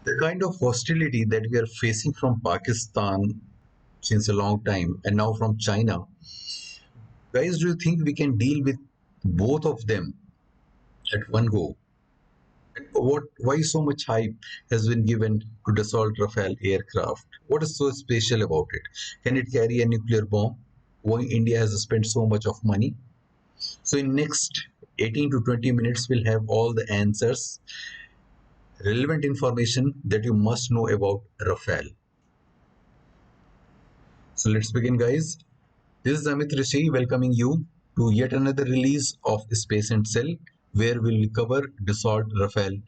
The kind of hostility that we are facing from Pakistan since a long time and now from China, guys, do you think we can deal with both of them at one go? Why so much hype has been given to Dassault Rafale aircraft? What is so special about it? Can it carry a nuclear bomb? Why India has spent so much of money? So in next 18 to 20 minutes, we'll have all the answers, relevant information that you must know about Rafale. So let's begin, guys. This is Amit Rishi welcoming you to yet another release of Space and Cell, where we'll cover Dassault Rafale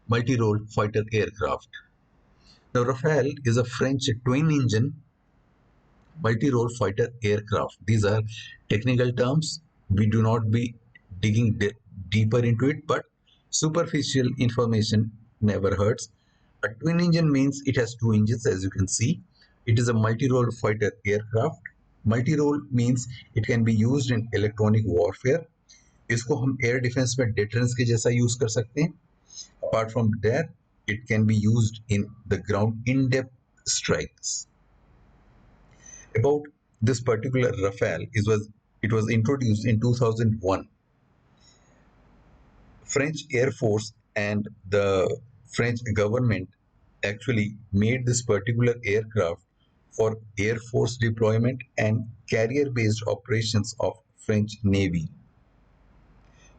multi-role fighter aircraft. Now, Rafale is a French twin-engine multi-role fighter aircraft. These are technical terms. We do not be digging deeper into it, but superficial information never hurts. A twin engine means it has two engines, as you can see. It is a multi-role fighter aircraft. Multi-role means it can be used in electronic warfare. इसको हम air defence में deterrence के जैसा use कर सकते हैं. Apart from that, it can be used in the ground in-depth strikes. About this particular Rafale, it was introduced in 2001. French Air Force and the French government actually made this particular aircraft for Air Force deployment and carrier-based operations of French Navy.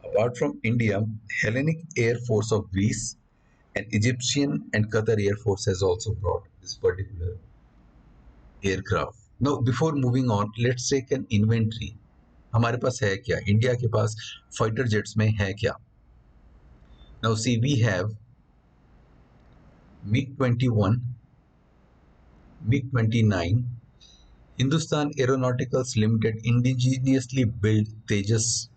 Apart from India, Hellenic Air Force of Greece and Egyptian and Qatar Air Force has also brought this particular aircraft. Now, before moving on, let's take an inventory. हमारे पास है क्या? India के पास fighter jets में है क्या? Now, see, we have MiG-21, MiG-29, Hindustan Aeronauticals Limited indigenously built Tejas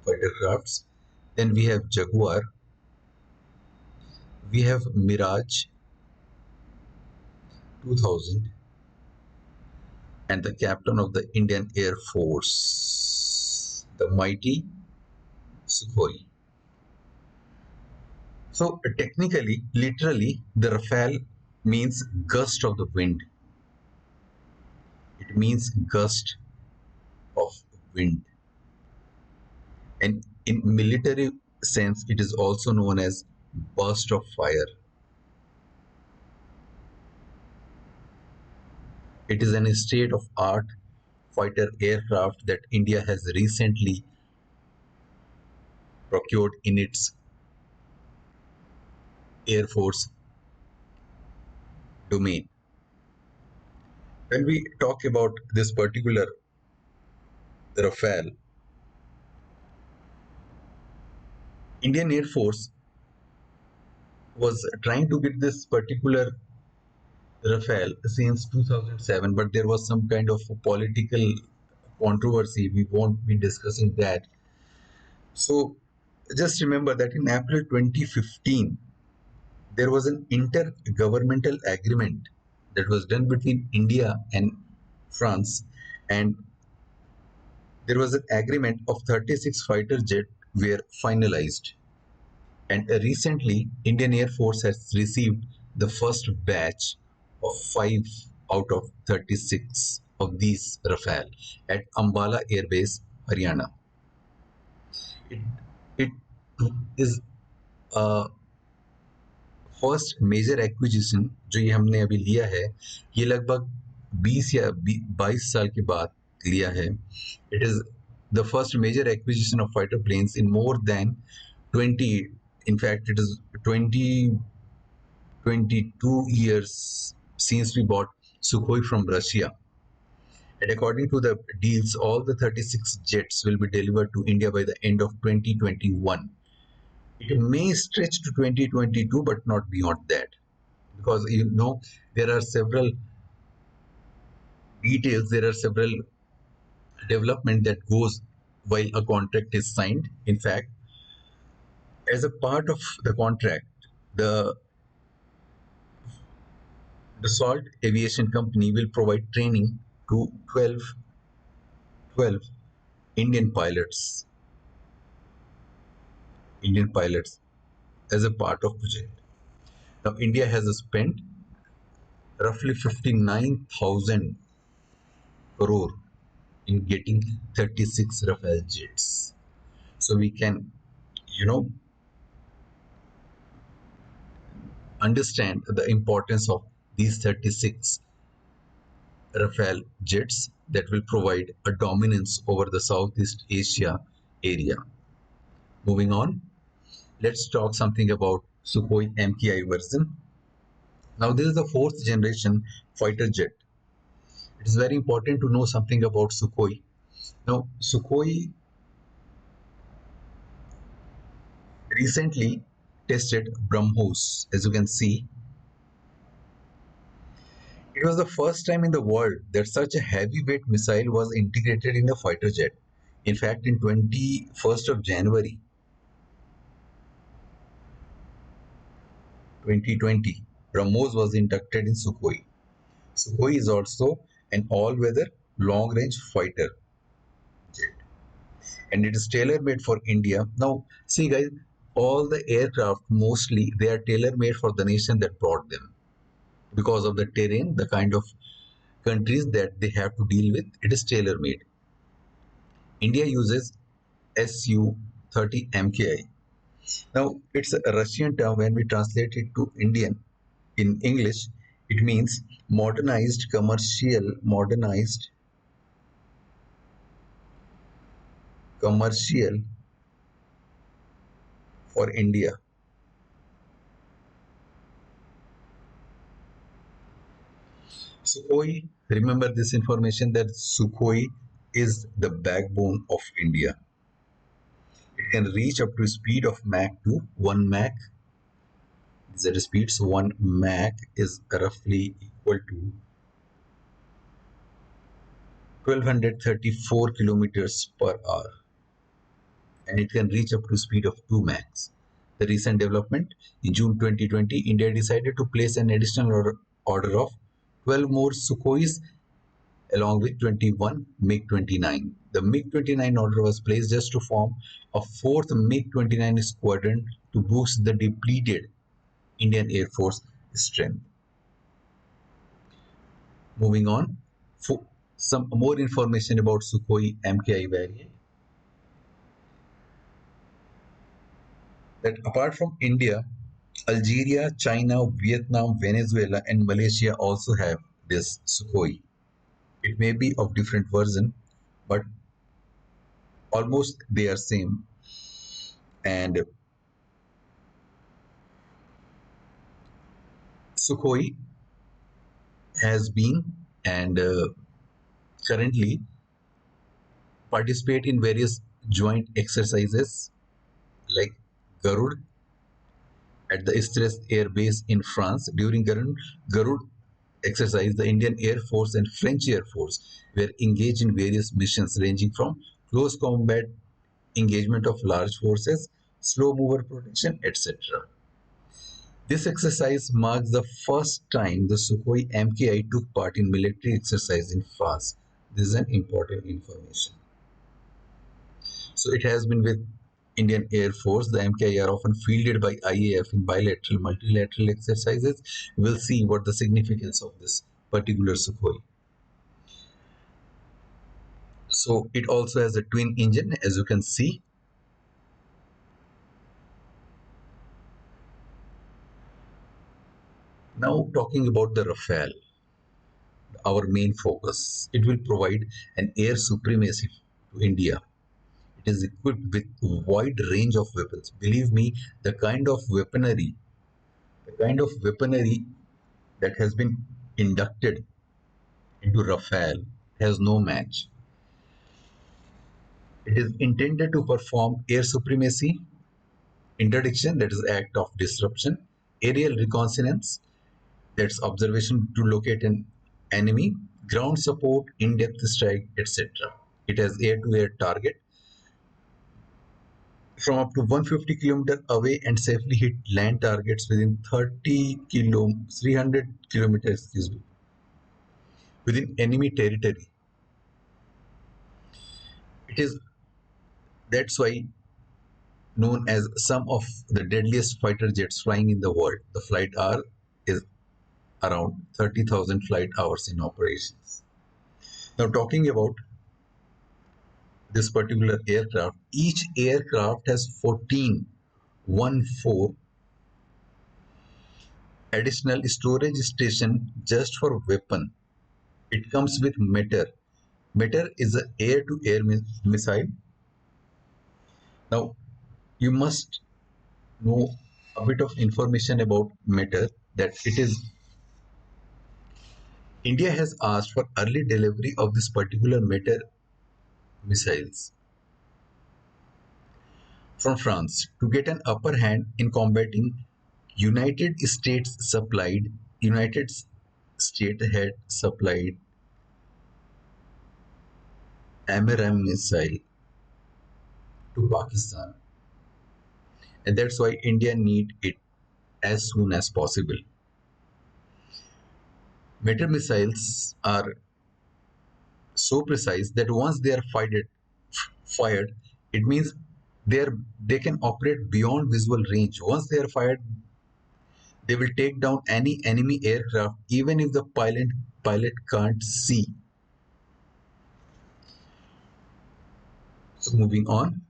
fighter crafts. Then we have Jaguar, we have Mirage 2000, and the captain of the Indian Air Force, the mighty Sukhoi. So technically, literally, the Rafale means gust of the wind. It means gust of wind. And in military sense, it is also known as burst of fire. It is an state-of-art fighter aircraft that India has recently procured in its Air Force domain. When we talk about this particular Rafale, Indian Air Force was trying to get this particular Rafale since 2007, but there was some kind of political controversy. We won't be discussing that. So just remember that in April 2015, there was an intergovernmental agreement that was done between India and France, and there was an agreement of 36 fighter jets were finalized. And recently, Indian Air Force has received the first batch of 5 out of 36 of these Rafale at Ambala Air Base, Haryana. It, it is a first major acquisition जो ये हमने अभी लिया है, ये लगभग 20 या 22 साल के बाद लिया है. It is the first major acquisition of fighter planes in more than 20, in fact it is 22 years since we bought Sukhoi from Russia. And according to the deals, all the 36 jets will be delivered to India by the end of 2021. It may stretch to 2022, but not beyond that, because there are several details, there are several development that goes while a contract is signed. In fact, as a part of the contract, the Dassault Aviation Company will provide training to 12 Indian pilots as a part of project. Now, India has spent roughly 59,000 crore in getting 36 Rafale jets. So we can, you know, understand the importance of these 36 Rafale jets that will provide a dominance over the Southeast Asia area. Moving on, let's talk something about Sukhoi MKI version. Now, this is the fourth generation fighter jet. It is very important to know something about Sukhoi. Now, Sukhoi recently tested BrahMos. As you can see, it was the first time in the world that such a heavyweight missile was integrated in a fighter jet. In fact, in 21st of January 2020, BrahMos was inducted in Sukhoi. Sukhoi is also an all-weather long-range fighter jet, and it is tailor-made for India. Now, see guys, all the aircraft mostly they are tailor-made for the nation that brought them because of the terrain, the kind of countries that they have to deal with. It is tailor-made. India uses Su-30 MKI. Now, it's a Russian term. When we translate it to Indian in English, it means modernized commercial for India. Sukhoi, remember this information that Sukhoi is the backbone of India. It can reach up to a speed of Mach 2, 1 Mach. These are the speeds. 1 Mach is roughly equal to 1234 kilometers per hour, and it can reach up to a speed of 2 Machs. The recent development in June 2020, India decided to place an additional order of 12 more Sukhois along with 21 MiG-29. The MiG-29 order was placed just to form a fourth MiG-29 squadron to boost the depleted Indian Air Force strength. Moving on, for some more information about Sukhoi MKI variant. That apart from India, Algeria, China, Vietnam, Venezuela, and Malaysia also have this Sukhoi. It may be of different version, but almost they are same. And Sukhoi has been and currently participate in various joint exercises like Garud at the Istres Air Base in France. During Garud exercise, the Indian Air Force and French Air Force were engaged in various missions ranging from close combat engagement of large forces, slow mover protection, etc. This exercise marks the first time the Sukhoi MKI took part in military exercise in France. This is an important information. So it has been with Indian Air Force. The MKI are often fielded by IAF in bilateral, multilateral exercises. We'll see what the significance of this particular Sukhoi. So it also has a twin engine, as you can see. Now talking about the Rafale, our main focus. It will provide an air supremacy to India. It is equipped with a wide range of weapons. Believe me, the kind of weaponry that has been inducted into Rafale has no match. It is intended to perform air supremacy, interdiction, that is act of disruption, aerial reconnaissance, that's observation to locate an enemy, ground support, in-depth strike, etc. It has air-to-air target from up to 150 kilometers away and safely hit land targets within 300 kilometers, within enemy territory. It is That's why known as some of the deadliest fighter jets flying in the world. The flight hour is around 30,000 flight hours in operations. Now, talking about this particular aircraft, each aircraft has 14 additional storage station just for weapon. It comes with Meter. Meter is an air-to-air missile. Now, you must know a bit of information about Meter, that it is India has asked for early delivery of this particular Meter missiles from France to get an upper hand in combating United States had supplied AMRAAM missile to Pakistan, and that's why India need it as soon as possible. Meter missiles are so precise that once they are fired, it means they can operate beyond visual range. Once they are fired, they will take down any enemy aircraft, even if the pilot can't see. So moving on,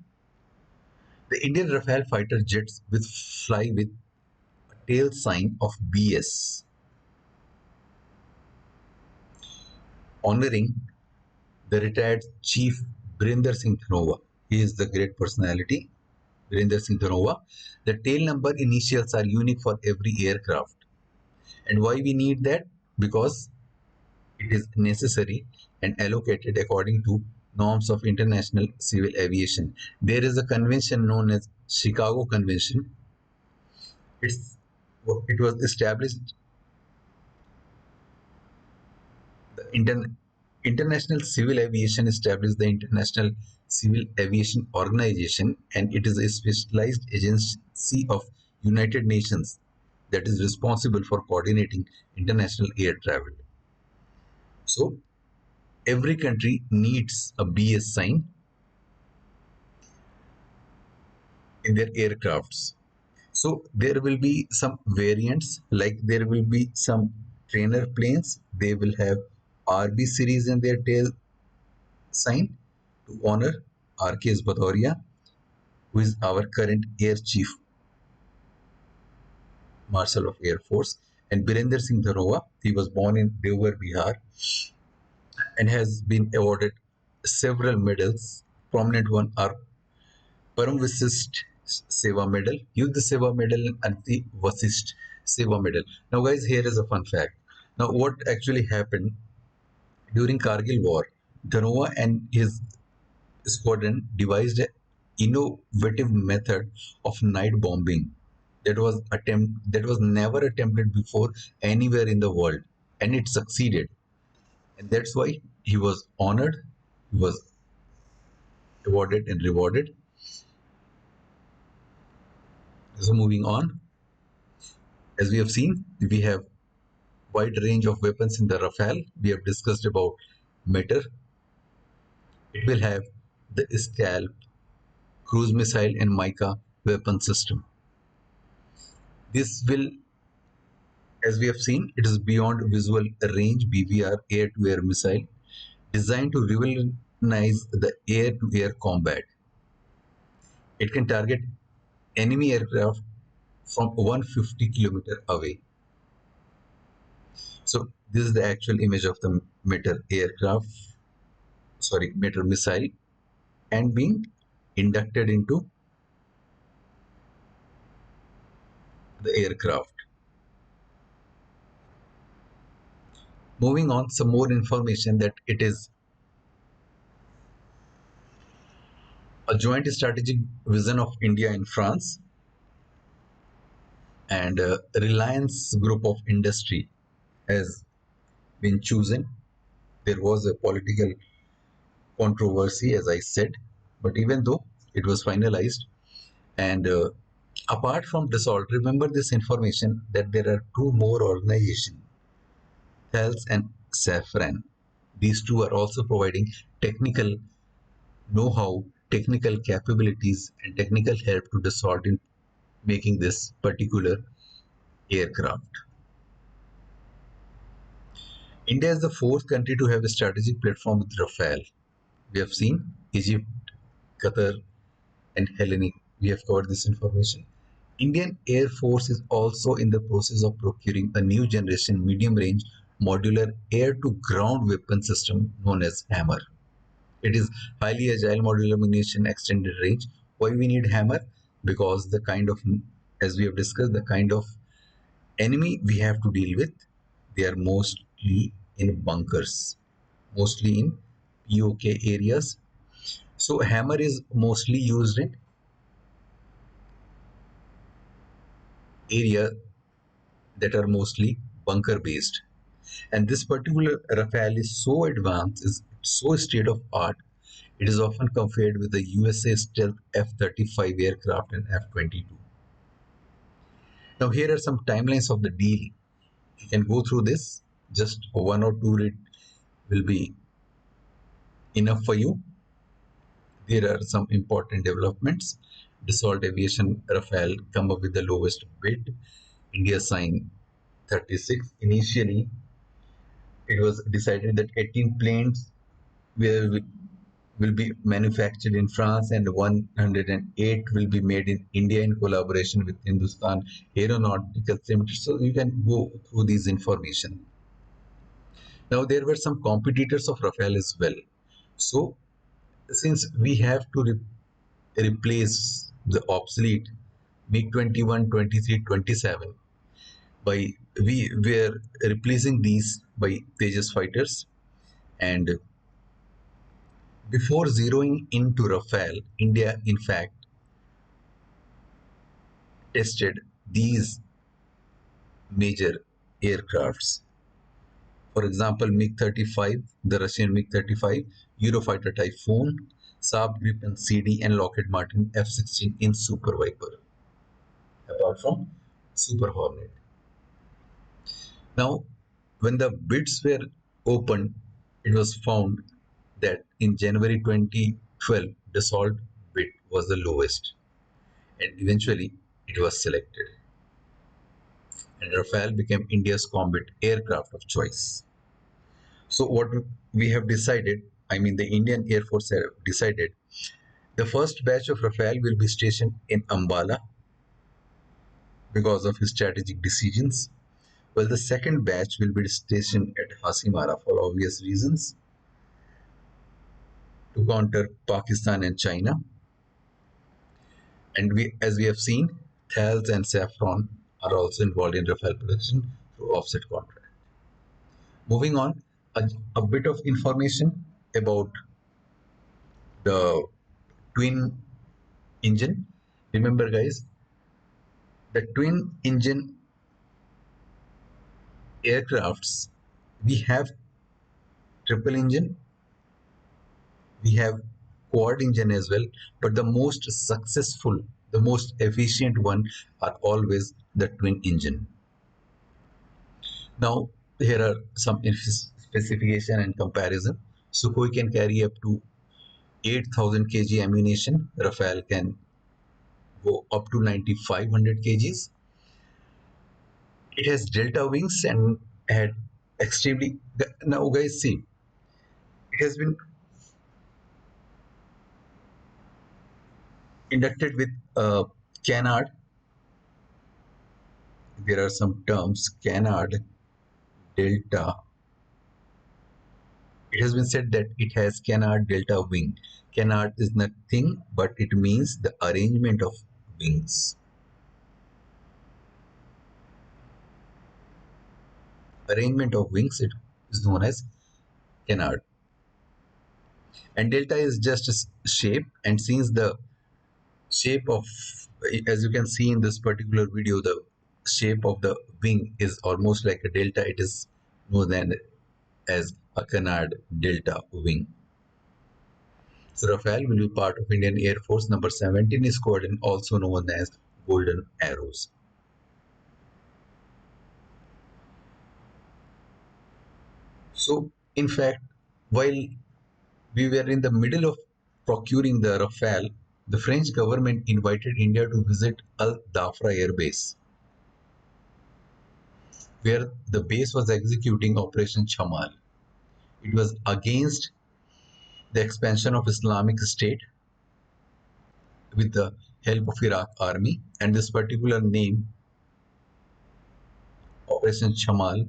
the Indian Rafale fighter jets with fly with a tail sign of BS, honoring the retired Chief Birinder Singh Dhanova. He is the great personality, Birinder Singh Dhanova. The tail number initials are unique for every aircraft. And why we need that? Because it is necessary and allocated according to norms of international civil aviation. There is a convention known as Chicago Convention. It was established, the International Civil Aviation established the International Civil Aviation Organization, and it is a specialized agency of United Nations that is responsible for coordinating international air travel. So every country needs a BS sign in their aircrafts. So there will be some variants, like there will be some trainer planes, they will have RB series in their tail sign to honor RKS Bhadoria, who is our current Air Chief Marshal of Air Force, and Birinder Singh Dhanova. He was born in Deoghar, Bihar, and has been awarded several medals. Prominent one are Param Visist Seva Medal, Yuddha Seva Medal, and the Vasist Seva Medal. Now, guys, here is a fun fact. Now, what actually happened during Kargil War? Dhanova and his squadron devised an innovative method of night bombing that was never attempted before anywhere in the world, and it succeeded, and that's why he was honored, he was awarded and rewarded. So moving on, as we have seen, we have wide range of weapons in the Rafale. We have discussed about Meter. It will have the Scalp, cruise missile, and Mica weapon system. This will, as we have seen, it is beyond visual range BVR air-to-air missile designed to revolutionize the air-to-air combat. It can target enemy aircraft from 150 kilometers away. So this is the actual image of the Meter Meter missile, and being inducted into the aircraft. Moving on, some more information that it is a joint strategic vision of India and France, and Reliance Group of Industry has been chosen. There was a political controversy, as I said, but even though it was finalized, and apart from Dassault, remember this information that there are two more organizations, Thales and Safran. These two are also providing technical know-how, technical capabilities and technical help to Dassault in making this particular aircraft. India is the fourth country to have a strategic platform with Rafale. We have seen Egypt, Qatar, and Hellenic. We have covered this information. Indian Air Force is also in the process of procuring a new generation medium-range modular air-to-ground weapon system known as HAMMER. It is highly agile modular munition extended range. Why we need HAMMER? Because the kind of, as we have discussed, the kind of enemy we have to deal with, they are mostly in bunkers, mostly in POK areas. So HAMMER is mostly used in area that are mostly bunker based. And this particular Rafale is so advanced, is so state of art, it is often compared with the USA stealth F-35 aircraft and F-22. Now here are some timelines of the deal. You can go through this, just one or two read will be enough for you. There are some important developments. Dassault Aviation Rafale come up with the lowest bid. India signed 36. Initially, it was decided that 18 planes will be manufactured in France and 108 will be made in India in collaboration with Hindustan Aeronautical Limited. So you can go through these information. Now there were some competitors of Rafale as well. So since we have to replace the obsolete MiG-21, 23, 27 by we were replacing these by Tejas fighters, and before zeroing into Rafale, India in fact tested these major aircrafts. For example, MiG-35, the Russian MiG-35, Eurofighter Typhoon, Saab Gripen CD, and Lockheed Martin F-16 in Super Viper, apart from Super Hornet. Now, when the bids were opened, it was found that in January 2012, Dassault bid was the lowest, and eventually it was selected. And Rafale became India's combat aircraft of choice. So, what we have decided, I mean, the Indian Air Force have decided, the first batch of Rafale will be stationed in Ambala because of his strategic decisions, while the second batch will be stationed at Hasimara for obvious reasons to counter Pakistan and China. And as we have seen, Thales and Safran are also involved in Rafale production through offset contract. Moving on, a bit of information about the twin engine. Remember, guys, the twin engine aircrafts, we have triple engine, we have quad engine as well, but the most successful, the most efficient one are always the twin engine. Now, here are some specification and comparison. Sukhoi can carry up to 8,000 kg ammunition. Rafale can go up to 9,500 kgs. It has delta wings and had extremely. Now, guys, see, it has been inducted with canard. There are some terms: canard, delta. It has been said that it has canard delta wing. Canard is nothing but it means the arrangement of wings. Arrangement of wings, it is known as canard. And delta is just a shape, and since the shape of, as you can see in this particular video, the shape of the wing is almost like a delta, it is known as a canard delta wing. So Rafale will be part of Indian Air Force number 17 squadron, also known as Golden Arrows. So in fact, while we were in the middle of procuring the Rafale, the French government invited India to visit Al Dhafra Air Base, where the base was executing Operation Chamal. It was against the expansion of Islamic State with the help of Iraq army, and this particular name, Operation Chamal,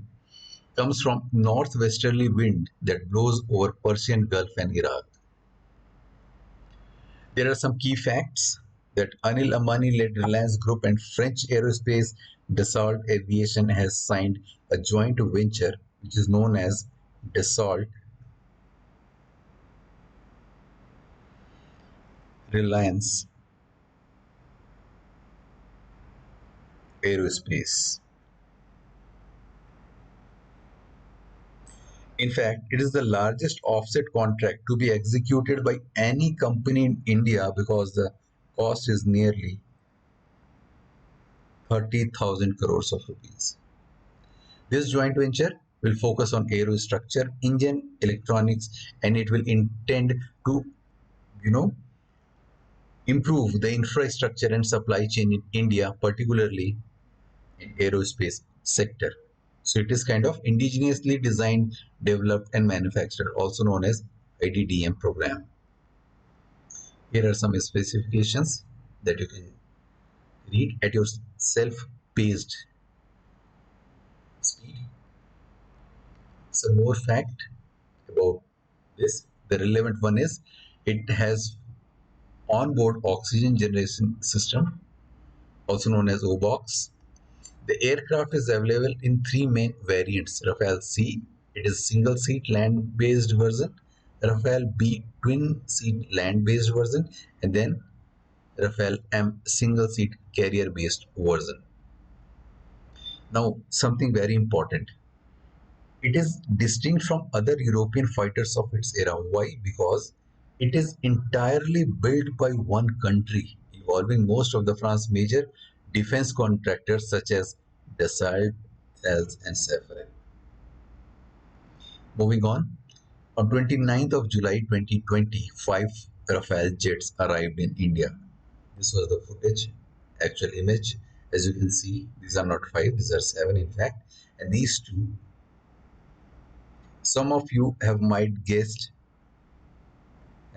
comes from northwesterly wind that blows over Persian Gulf and Iraq. There are some key facts that Anil Ambani-led Reliance Group and French aerospace Dassault Aviation has signed a joint venture which is known as Dassault Reliance Aerospace. In fact, it is the largest offset contract to be executed by any company in India because the cost is nearly 30,000 crores of rupees. This joint venture will focus on aerostructure, engine, electronics, and it will intend to, you know, improve the infrastructure and supply chain in India, particularly in aerospace sector. So it is kind of indigenously designed, developed, and manufactured, also known as IDDM program. Here are some specifications that you can read at your self-paced speed. Some more fact about this. The relevant one is it has onboard oxygen generation system, also known as OBOX. The aircraft is available in three main variants: Rafale C, it is single seat land based version; Rafale B, twin seat land based version; and then Rafale M, single seat carrier based version. Now, something very important. It is distinct from other European fighters of its era. Why? Because it is entirely built by one country, involving most of the France's major defense contractors such as Dassault, Thales, and Safran. Moving on 29th of July 2020, 5 Rafale jets arrived in India. This was the footage, actual image. As you can see, these are not 5, these are 7 in fact. And these two, some of you have might guessed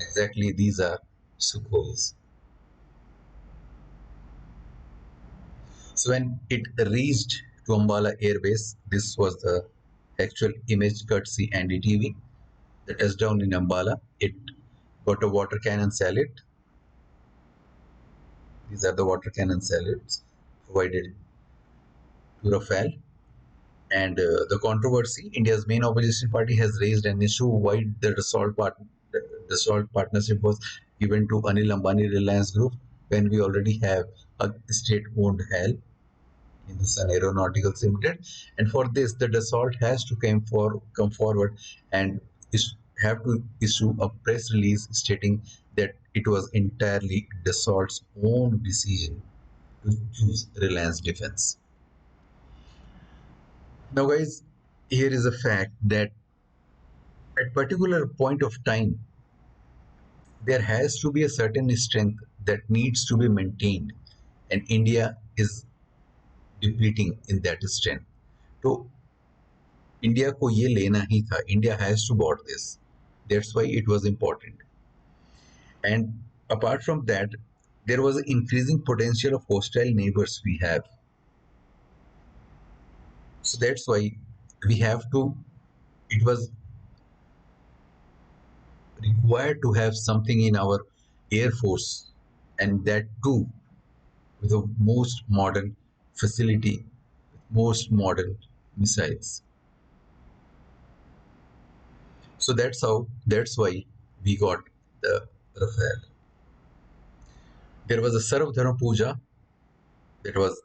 exactly these are Sukhois. So when it reached to Ambala Air Base, this was the actual image courtesy NDTV. The touchdown in Ambala, it got a water cannon salute. These are the water cannon salutes provided to Rafale. And the controversy, India's main opposition party has raised an issue why the Dassault partnership was given to Anil Ambani Reliance Group when we already have a state-owned HAL, Hindustan Aeronautics Limited, and for this the Dassault has to come forward and have to issue a press release stating that it was entirely Dassault's own decision to choose Reliance Defense. Now, guys, here is a fact that at particular point of time, there has to be a certain strength that needs to be maintained, and India is depleting in that strength. तो India को ये लेना ही था. India has to bought this. That's why it was important. And apart from that, there was an increasing potential of hostile neighbors we have. So that's why we have to, it was required to have something in our Air Force, and that too with the most modern facility, most modern missiles. So that's why we got the Rafale. There was a Sarv Dharma Puja that was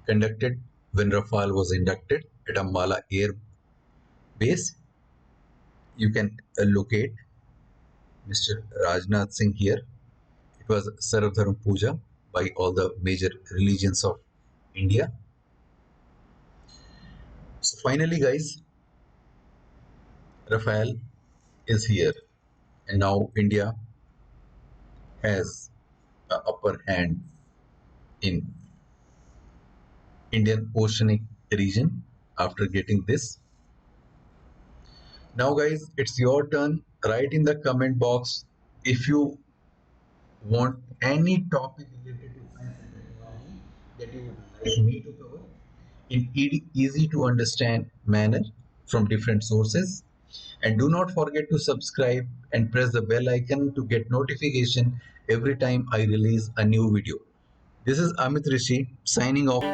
conducted when Rafale was inducted at Ambala Air Base. You can locate Mr. Rajnath Singh here. It was Sarv Dharma Puja by all the major religions of India. So finally, guys, Rafale is here, and now India has a upper hand in Indian Oceanic region after getting this. Now, guys, it's your turn. Write in the comment box if you want any topic related to science and technology that you would like me to cover in easy to understand manner from different sources. And do not forget to subscribe and press the bell icon to get notification every time I release a new video. This is Amit Rishi signing off.